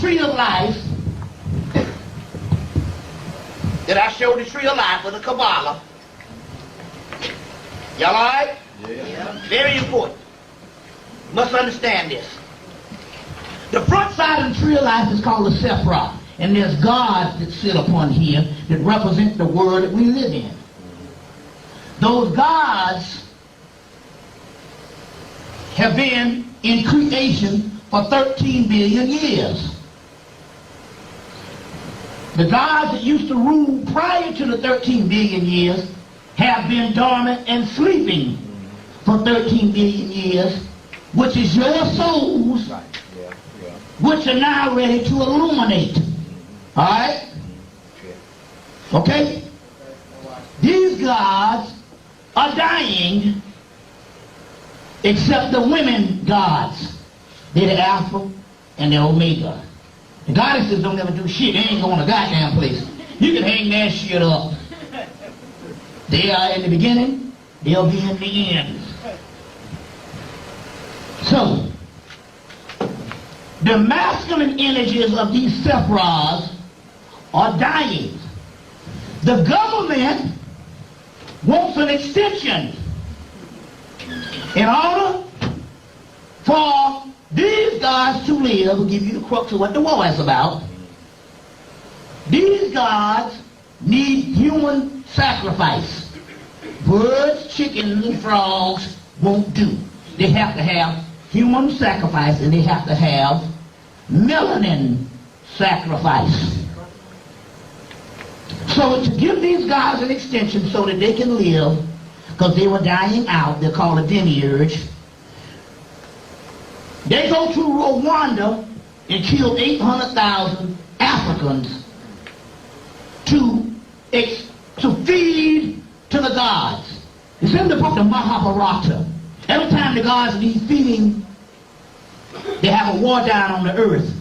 tree of life, did I show the tree of life with the Kabbalah? Y'all all right? Yeah. Very important. You must understand this. The front side of the tree of life is called the Sephirah. And there's gods that sit upon here that represent the world that we live in. Those gods have been in creation for 13 billion years. The gods that used to rule prior to the 13 billion years have been dormant and sleeping for 13 billion years, which is your souls, which are now ready to illuminate. All right? Okay? These gods are dying, except the women gods. They're the Alpha and the Omega. The goddesses don't ever do shit. They ain't going to goddamn place. You can hang that shit up. They are in the beginning, they'll be in the end. So, the masculine energies of these Sephirahs are dying. The government wants an extension in order for these gods to live. I'll give you the crux of what the war is about. These gods need human sacrifice. Birds, chickens, and frogs won't do. They have to have human sacrifice, and they have to have melanin sacrifice. So to give these gods an extension so that they can live, because they were dying out, they're called a demiurge, they go to Rwanda and kill 800,000 Africans to feed to the gods. It's in the book of Mahabharata. Every time the gods need feeding, they have a war down on the earth.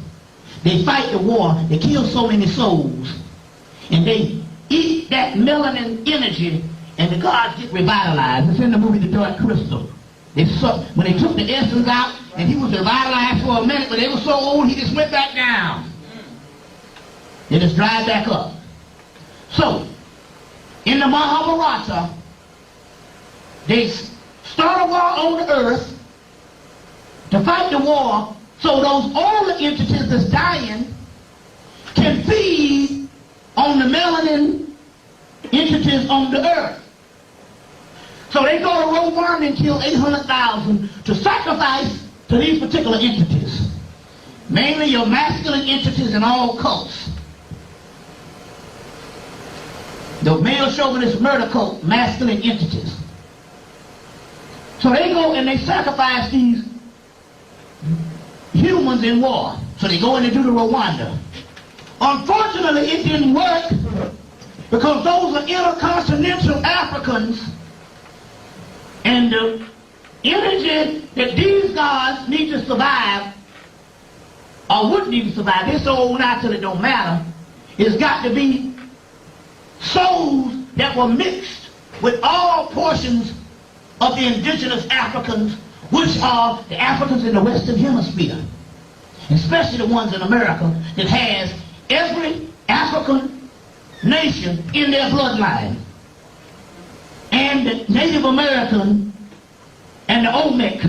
They fight the war, they kill so many souls, and they eat that melanin energy, and the gods get revitalized. It's in the movie The Dark Crystal. When they took the essence out, and he was revitalized for a minute, but they were so old he just went back down. They just dried back up. So, in the Mahabharata, they start a war on the earth to fight the war so those older entities that's dying can feed on the melanin entities on the earth. So they go to Rwanda and kill 800,000 to sacrifice to these particular entities. Mainly your masculine entities in all cults. The male chauvinist murder cult, masculine entities. So they go and they sacrifice these humans in war. So they go in and do the Rwanda. Unfortunately, it didn't work because those are intercontinental Africans, and the energy that these gods need to survive, or wouldn't even survive, they're so old now till it don't matter, it's got to be souls that were mixed with all portions of the indigenous Africans, which are the Africans in the Western Hemisphere, especially the ones in America that has every African nation in their bloodline. And the Native American and the Olmec,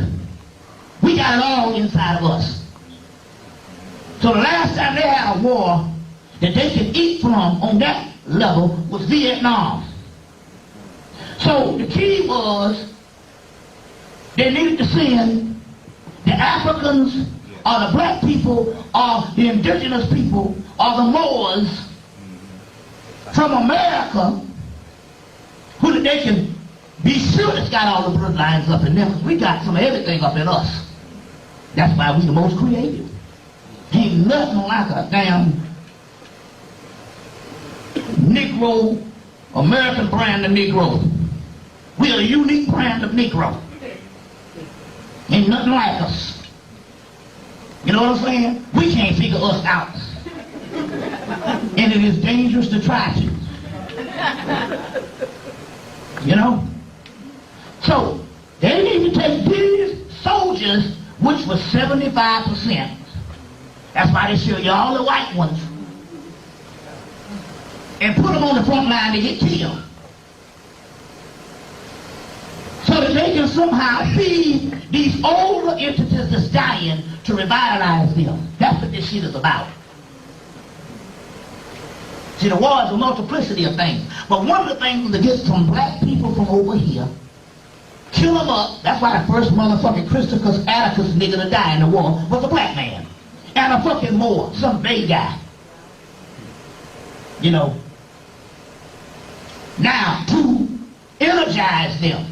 we got it all inside of us. So the last time they had a war that they could eat from on that level was Vietnam. So the key was they needed to send the Africans or the black people or the indigenous people or the Moors from America, who that they can be sure it's got all the bloodlines up in them, because we got some of everything up in us. That's why we the most creative. Ain't nothing like a damn Negro, American brand of Negro. We're a unique brand of Negro. Ain't nothing like us. You know what I'm saying? We can't figure us out. And it is dangerous to try to. You know? So, they need to take these soldiers, which was 75%, That's why they show you all the white ones and put them on the front line to get killed. So that they can somehow feed these older entities that's dying to revitalize them. That's what this shit is about. See, the war is a multiplicity of things. But one of the things to get some black people from over here, kill them up. That's why the first motherfucking Christopher Atticus nigga to die in the war was a black man. And a fucking Moor, some big guy. You know. Now, to energize them.